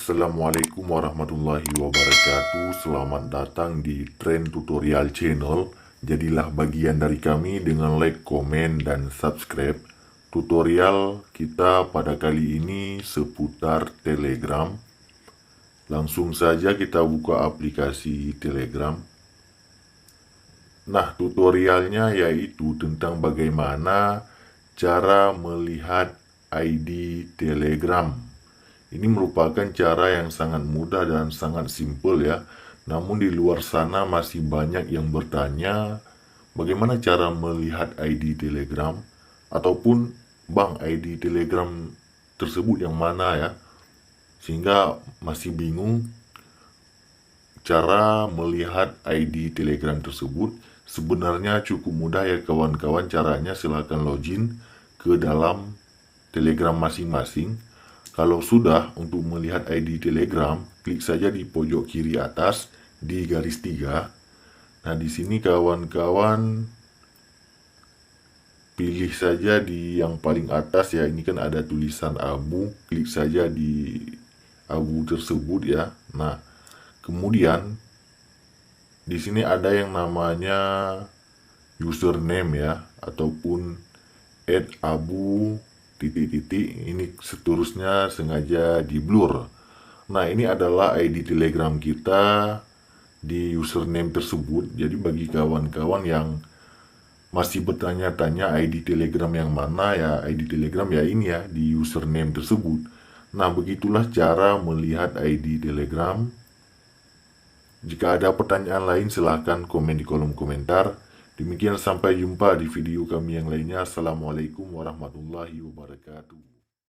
Assalamualaikum warahmatullahi wabarakatuh. Selamat datang di Trend Tutorial Channel. Jadilah bagian dari kami dengan like, komen, dan subscribe. Tutorial kita pada kali ini seputar Telegram. Langsung saja kita buka aplikasi Telegram. Nah, tutorialnya yaitu tentang bagaimana cara melihat ID Telegram. Ini merupakan cara yang sangat mudah dan sangat simpel ya. Namun di luar sana masih banyak yang bertanya bagaimana cara melihat ID Telegram, ataupun bang, ID Telegram tersebut yang mana ya, sehingga masih bingung cara melihat ID Telegram tersebut. Sebenarnya cukup mudah ya kawan-kawan. Caranya silakan login ke dalam Telegram masing-masing. Kalau sudah, untuk melihat ID Telegram, klik saja di pojok kiri atas di garis 3. Nah, di sini kawan-kawan pilih saja di yang paling atas ya. Ini kan ada tulisan abu, klik saja di abu tersebut ya. Nah, kemudian di sini ada yang namanya username ya, ataupun @abu titik-titik, ini seterusnya sengaja di blur. Nah, ini adalah ID Telegram kita di username tersebut. Jadi bagi kawan-kawan yang masih bertanya-tanya ID Telegram yang mana ya, ID Telegram ya ini ya di username tersebut. Nah, begitulah cara melihat ID Telegram. Jika ada pertanyaan lain silahkan komen di kolom komentar. Demikian, sampai jumpa di video kami yang lainnya. Assalamualaikum warahmatullahi wabarakatuh.